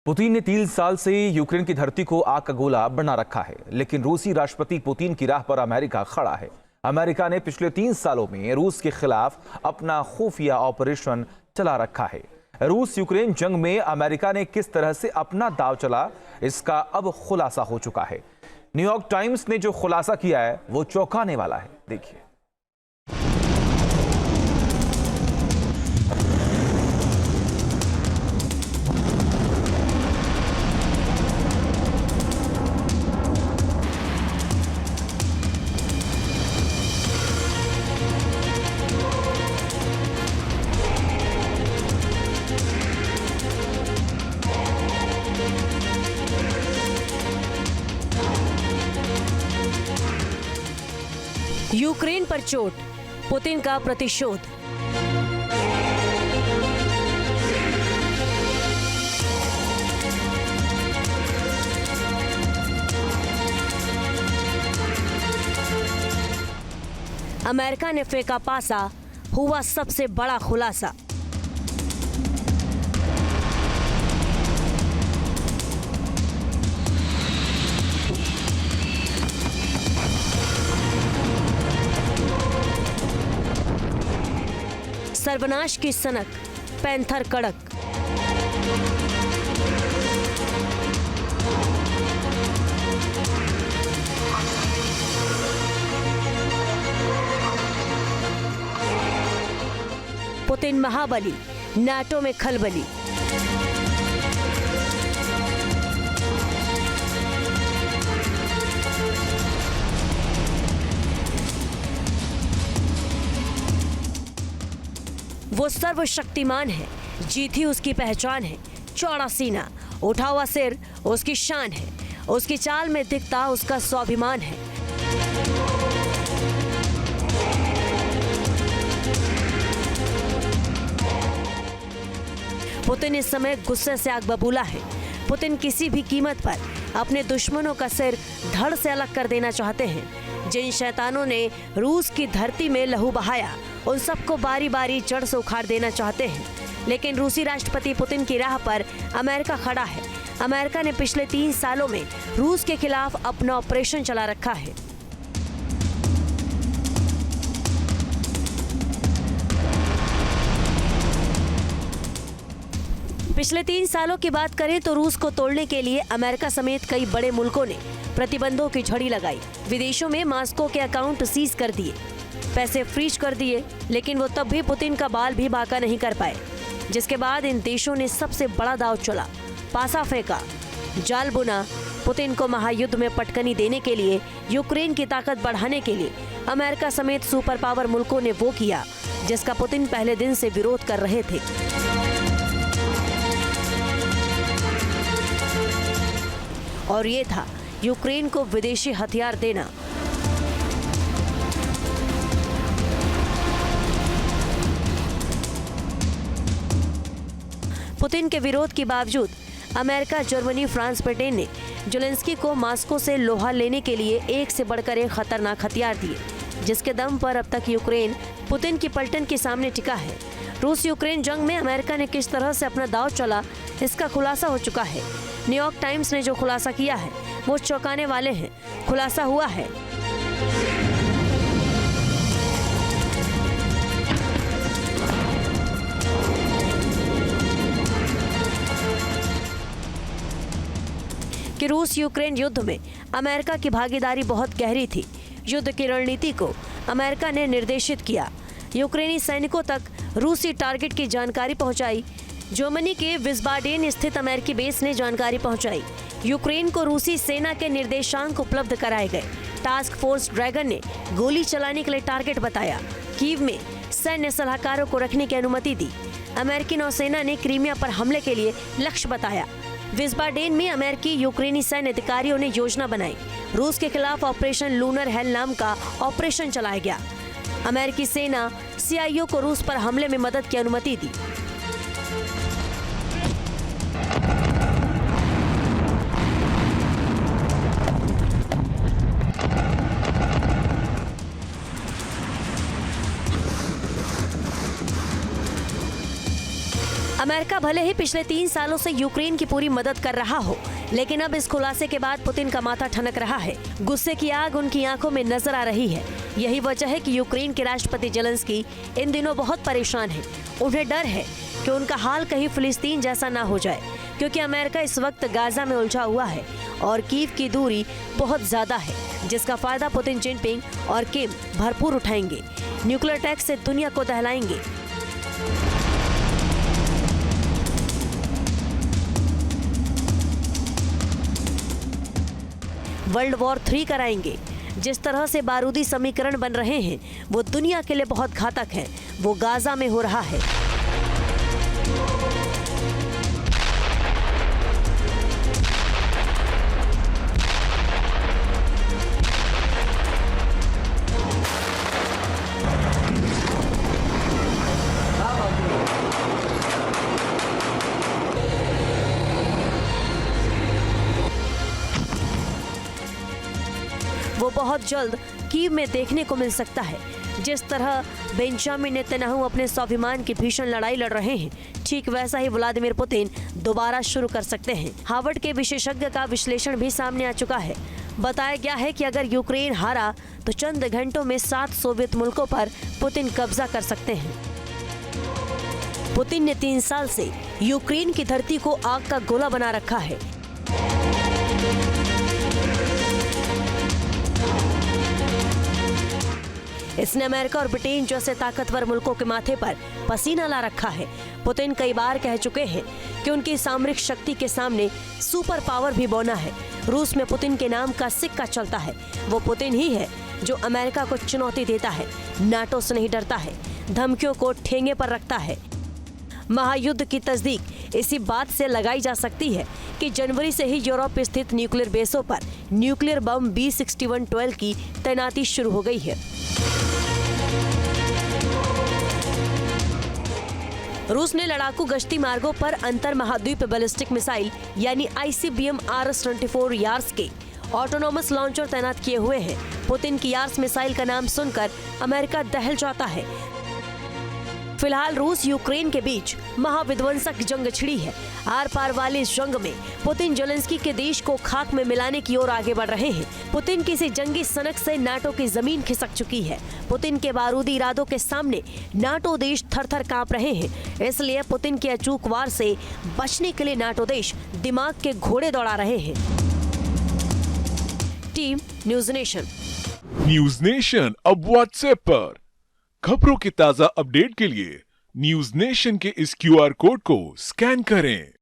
Putin ने 3 साल से यूक्रेन की धरती को आग का गोला बना रखा है, लेकिन रूसी राष्ट्रपति पुतिन की राह पर अमेरिका खड़ा है। अमेरिका ने पिछले 3 सालों में रूस के खिलाफ अपना खुफिया ऑपरेशन चला रखा है। रूस यूक्रेन जंग में अमेरिका ने किस तरह से अपना दांव चला, इसका अब खुलासा हो चुका है। न्यूयॉर्क टाइम्स ने जो खुलासा किया है वो चौंकाने वाला है। देखिए। यूक्रेन पर चोट, पुतिन का प्रतिशोध। अमेरिका ने फेंका पासा, हुआ सबसे बड़ा खुलासा। सर्वनाश की सनक, पैंथर कड़क। पुतिन महाबली, नाटो में खलबली। वो सर्वशक्तिमान है, जीत ही उसकी पहचान है। चौड़ा सीना, उठा हुआ सिर उसकी शान है। उसकी चाल में दिखता उसका स्वाभिमान है। पुतिन इस समय गुस्से से आग बबूला है। पुतिन किसी भी कीमत पर अपने दुश्मनों का सिर धड़ से अलग कर देना चाहते हैं। जिन शैतानों ने रूस की धरती में लहू बहाया, उन सबको बारी बारी जड़ से उखाड़ देना चाहते हैं। लेकिन रूसी राष्ट्रपति पुतिन की राह पर अमेरिका खड़ा है। अमेरिका ने पिछले 3 सालों में रूस के खिलाफ अपना ऑपरेशन चला रखा है। पिछले 3 सालों की बात करें तो रूस को तोड़ने के लिए अमेरिका समेत कई बड़े मुल्कों ने प्रतिबंधों की झड़ी लगाई। विदेशों में मॉस्को के अकाउंट सीज कर दिए, पैसे फ्रीज कर दिए, लेकिन वो तब भी पुतिन का बाल भी बांका नहीं कर पाए। जिसके बाद इन देशों ने सबसे बड़ा दांव चला, पासा फेंका, जाल बुना। पुतिन को महायुद्ध में पटकनी देने के लिए, यूक्रेन की ताकत बढ़ाने के लिए अमेरिका समेत सुपर पावर मुल्कों ने वो किया जिसका पुतिन पहले दिन से विरोध कर रहे थे। और ये था यूक्रेन को विदेशी हथियार देना। पुतिन के विरोध के बावजूद अमेरिका, जर्मनी, फ्रांस, ब्रिटेन ने ज़ेलेंस्की को मॉस्को से लोहा लेने के लिए एक से बढ़कर एक खतरनाक हथियार दिए, जिसके दम पर अब तक यूक्रेन पुतिन की पलटन के सामने टिका है। रूस यूक्रेन जंग में अमेरिका ने किस तरह से अपना दांव चला, इसका खुलासा हो चुका है। न्यूयॉर्क टाइम्स ने जो खुलासा किया है वो चौंकाने वाले हैं। खुलासा हुआ है कि रूस यूक्रेन युद्ध में अमेरिका की भागीदारी बहुत गहरी थी। युद्ध की रणनीति को अमेरिका ने निर्देशित किया। यूक्रेनी सैनिकों तक रूसी टारगेट की जानकारी पहुंचाई। जर्मनी के विस्बाडेन स्थित अमेरिकी बेस ने जानकारी पहुंचाई। यूक्रेन को रूसी सेना के निर्देशांक उपलब्ध कराए गए। टास्क फोर्स ड्रैगन ने गोली चलाने के लिए टारगेट बताया। कीव में सैन्य सलाहकारों को रखने की अनुमति दी। अमेरिकी नौसेना ने क्रीमिया पर हमले के लिए लक्ष्य बताया। विस्बाडेन में अमेरिकी यूक्रेनी सैन्य अधिकारियों ने योजना बनाई। रूस के खिलाफ ऑपरेशन लूनर हेल नाम का ऑपरेशन चलाया गया। अमेरिकी सेना CIO को रूस पर हमले में मदद की अनुमति दी। अमेरिका भले ही पिछले 3 सालों से यूक्रेन की पूरी मदद कर रहा हो, लेकिन अब इस खुलासे के बाद पुतिन का माथा ठनक रहा है। गुस्से की आग उनकी आंखों में नजर आ रही है। यही वजह है कि यूक्रेन के राष्ट्रपति जेलेंस्की इन दिनों बहुत परेशान हैं। उन्हें डर है कि उनका हाल कहीं फिलिस्तीन जैसा ना हो जाए, क्योंकि अमेरिका इस वक्त गाजा में उलझा हुआ है और कीव की दूरी बहुत ज्यादा है, जिसका फायदा पुतिन, जिनपिंग और किम भरपूर उठाएंगे। न्यूक्लियर टैक्स से दुनिया को दहलाएंगे। वर्ल्ड वॉर 3 कराएंगे। जिस तरह से बारूदी समीकरण बन रहे हैं वो दुनिया के लिए बहुत घातक है। वो गाजा में हो रहा है। वो बहुत जल्द कीव में देखने को मिल सकता है। जिस तरह बेंजामिन नेतन्याहू अपने स्वाभिमान की भीषण लड़ाई लड़ रहे हैं, ठीक वैसा ही व्लादिमीर पुतिन दोबारा शुरू कर सकते हैं। हार्वर्ड के विशेषज्ञ का विश्लेषण भी सामने आ चुका है। बताया गया है कि अगर यूक्रेन हारा तो चंद घंटों में 7 सोवियत मुल्कों पर पुतिन कब्जा कर सकते हैं। पुतिन ने 3 साल से यूक्रेन की धरती को आग का गोला बना रखा है। इसने अमेरिका और ब्रिटेन जैसे ताकतवर मुल्कों के माथे पर पसीना ला रखा है। पुतिन कई बार कह चुके हैं कि उनकी सामरिक शक्ति के सामने सुपर पावर भी बौना है। रूस में पुतिन के नाम का सिक्का चलता है। वो पुतिन ही है जो अमेरिका को चुनौती देता है, नाटो से नहीं डरता है, धमकियों को ठेंगे पर रखता है। महायुद्ध की तस्दीक इसी बात से लगाई जा सकती है कि जनवरी से ही यूरोप स्थित न्यूक्लियर बेसों पर न्यूक्लियर बम B6112 की तैनाती शुरू हो गई है। रूस ने लड़ाकू गश्ती मार्गों पर अंतर महाद्वीप बैलिस्टिक मिसाइल यानी ICBM RS-24 यार्स के ऑटोनोमस लॉन्चर तैनात किए हुए हैं। पुतिन की यार्स मिसाइल का नाम सुनकर अमेरिका दहल जाता है। फिलहाल रूस यूक्रेन के बीच महाविध्वंसक जंग छिड़ी है। आर पार वाली इस जंग में पुतिन जेलेंस्की के देश को खाक में मिलाने की ओर आगे बढ़ रहे हैं। पुतिन की इसी जंगी सनक से नाटो की जमीन खिसक चुकी है। पुतिन के बारूदी इरादों के सामने नाटो देश थर-थर कांप रहे हैं। इसलिए पुतिन के अचूक वार से बचने के लिए नाटो देश दिमाग के घोड़े दौड़ा रहे हैं। Team news nation. News nation अब व्हाट्सएप पर खबरों के ताजा अपडेट के लिए न्यूज नेशन के इस QR कोड को स्कैन करें।